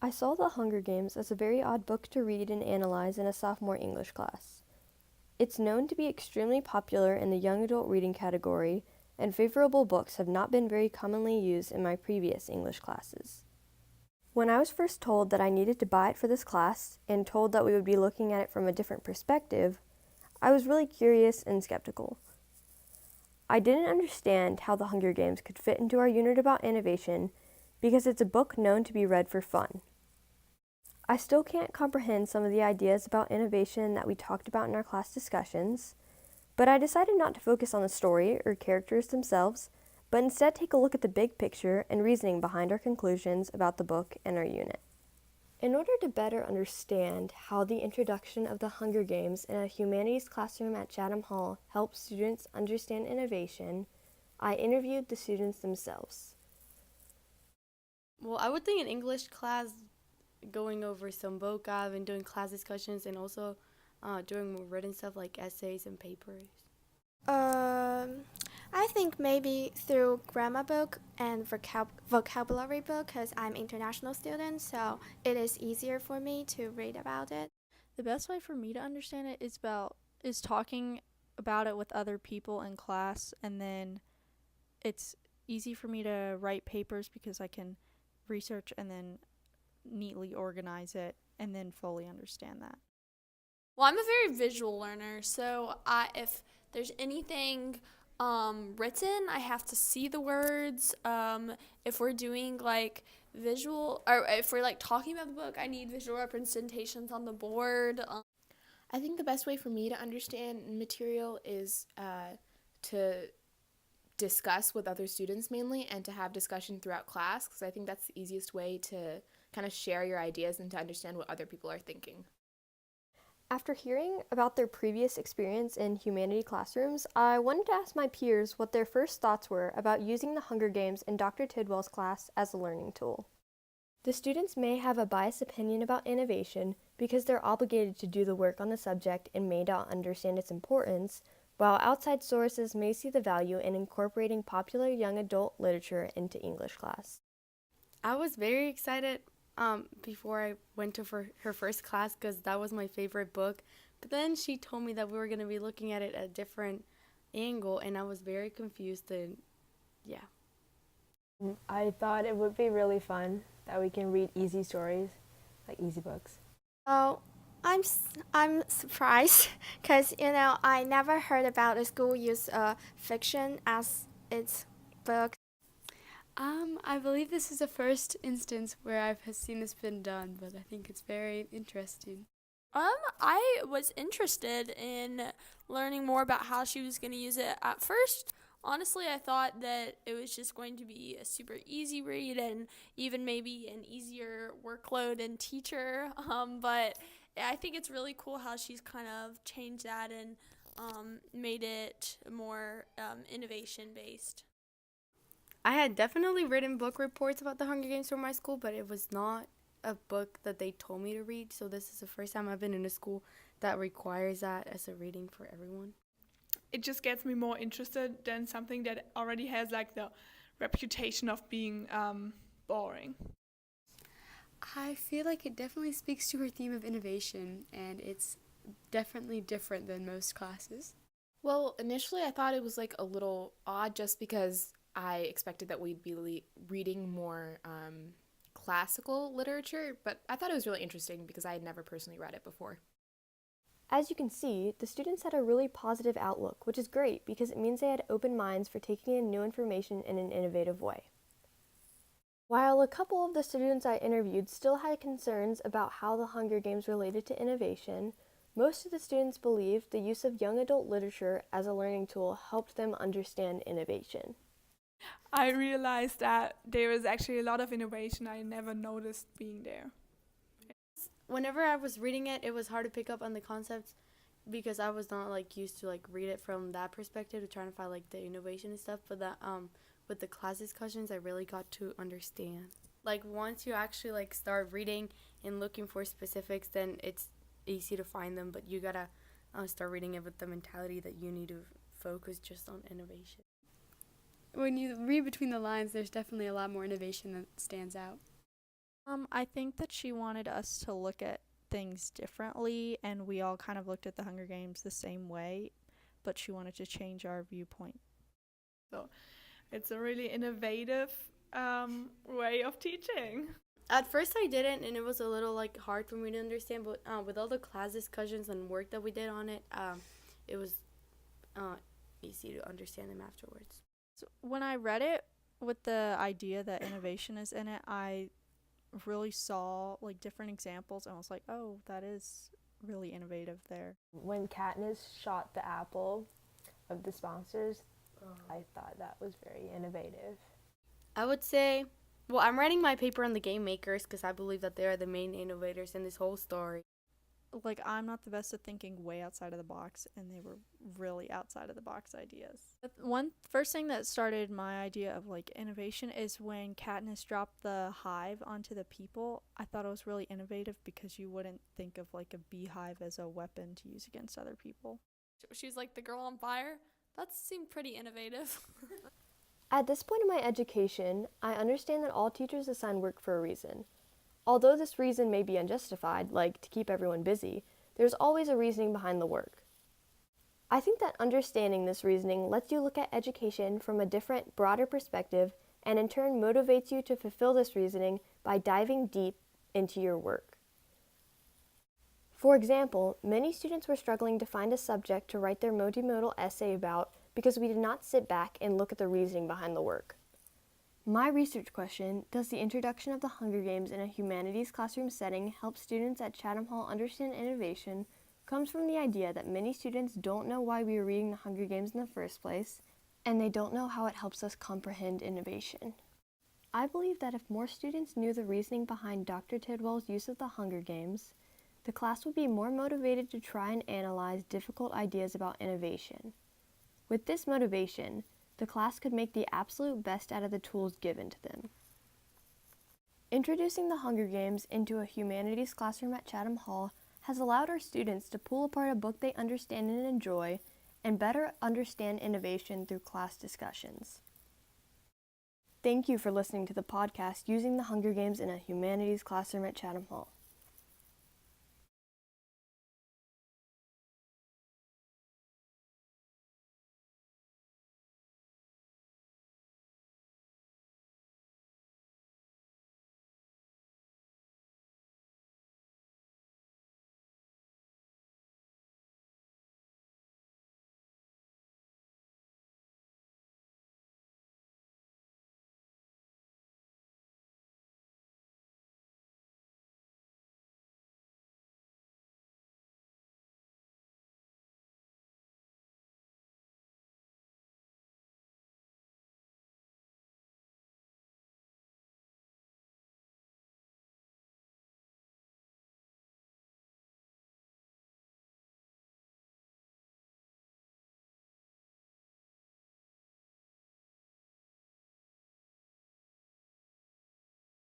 I saw The Hunger Games as a very odd book to read and analyze in a sophomore English class. It's known to be extremely popular in the young adult reading category, and favorable books have not been very commonly used in my previous English classes. When I was first told that I needed to buy it for this class, and told that we would be looking at it from a different perspective, I was really curious and skeptical. I didn't understand how The Hunger Games could fit into our unit about innovation because it's a book known to be read for fun. I still can't comprehend some of the ideas about innovation that we talked about in our class discussions, but I decided not to focus on the story or characters themselves, but instead take a look at the big picture and reasoning behind our conclusions about the book and our unit. In order to better understand how the introduction of the Hunger Games in a humanities classroom at Chatham Hall helps students understand innovation, I interviewed the students themselves. Well, I would think in English class, going over some vocab and doing class discussions and also doing more written stuff like essays and papers. I think maybe through grammar book and vocabulary book because I'm international student, so it is easier for me to read about it. The best way for me to understand it is talking about it with other people in class, and then it's easy for me to write papers because I can research and then neatly organize it and then fully understand that. Well, I'm a very visual learner, so if there's anything written, I have to see the words. If we're doing like visual, or if we're like talking about the book, I need visual representations on the board. I think the best way for me to understand material is to discuss with other students mainly, and to have discussion throughout class, because I think that's the easiest way to kind of share your ideas and to understand what other people are thinking. After hearing about their previous experience in humanity classrooms, I wanted to ask my peers what their first thoughts were about using the Hunger Games in Dr. Tidwell's class as a learning tool. The students may have a biased opinion about innovation because they're obligated to do the work on the subject and may not understand its importance, while outside sources may see the value in incorporating popular young adult literature into English class. I was very excited before I went to her first class because that was my favorite book. But then she told me that we were going to be looking at it at a different angle, and I was very confused. And yeah. I thought it would be really fun that we can read easy stories, like easy books. Oh, I'm surprised because I never heard about a school use fiction as its book. I believe this is the first instance where I've seen this been done, but I think it's very interesting. I was interested in learning more about how she was going to use it. At first, honestly, I thought that it was just going to be a super easy read and even maybe an easier workload and teacher. But I think it's really cool how she's kind of changed that and made it more innovation-based. I had definitely written book reports about the Hunger Games for my school, but it was not a book that they told me to read. So this is the first time I've been in a school that requires that as a reading for everyone. It just gets me more interested than something that already has like the reputation of being boring. I feel like it definitely speaks to her theme of innovation, and it's definitely different than most classes. Well, initially I thought it was like a little odd just because I expected that we'd be reading more classical literature, but I thought it was really interesting because I had never personally read it before. As you can see, the students had a really positive outlook, which is great because it means they had open minds for taking in new information in an innovative way. While a couple of the students I interviewed still had concerns about how the Hunger Games related to innovation, most of the students believed the use of young adult literature as a learning tool helped them understand innovation. I realized that there was actually a lot of innovation I never noticed being there. Whenever I was reading it, it was hard to pick up on the concepts because I was not used to read it from that perspective, trying to find the innovation and stuff. But that with the class discussions, I really got to understand. Once you actually start reading and looking for specifics, then it's easy to find them. But you gotta start reading it with the mentality that you need to focus just on innovation. When you read between the lines, there's definitely a lot more innovation that stands out. I think that she wanted us to look at things differently, and we all kind of looked at the Hunger Games the same way, but she wanted to change our viewpoint. So it's a really innovative way of teaching. At first I didn't, and it was a little like hard for me to understand, but with all the class discussions and work that we did on it, it was easy to understand them afterwards. So when I read it with the idea that innovation is in it, I really saw like different examples and was like, oh, that is really innovative there. When Katniss shot the apple of the sponsors, I thought that was very innovative. I would say, well, I'm writing my paper on the game makers because I believe that they are the main innovators in this whole story. Like, I'm not the best at thinking way outside of the box, and they were really outside of the box ideas. One first thing that started my idea of like innovation is when Katniss dropped the hive onto the people. I thought it was really innovative because you wouldn't think of like a beehive as a weapon to use against other people. She was like the girl on fire. That seemed pretty innovative. At this point in my education, I understand that all teachers assign work for a reason. Although this reason may be unjustified, like to keep everyone busy, there's always a reasoning behind the work. I think that understanding this reasoning lets you look at education from a different, broader perspective, and in turn motivates you to fulfill this reasoning by diving deep into your work. For example, many students were struggling to find a subject to write their multimodal essay about because we did not sit back and look at the reasoning behind the work. My research question, does the introduction of the Hunger Games in a humanities classroom setting help students at Chatham Hall understand innovation, comes from the idea that many students don't know why we are reading the Hunger Games in the first place, and they don't know how it helps us comprehend innovation. I believe that if more students knew the reasoning behind Dr. Tidwell's use of the Hunger Games, the class would be more motivated to try and analyze difficult ideas about innovation. With this motivation, the class could make the absolute best out of the tools given to them. Introducing the Hunger Games into a humanities classroom at Chatham Hall has allowed our students to pull apart a book they understand and enjoy and better understand innovation through class discussions. Thank you for listening to the podcast Using the Hunger Games in a Humanities Classroom at Chatham Hall.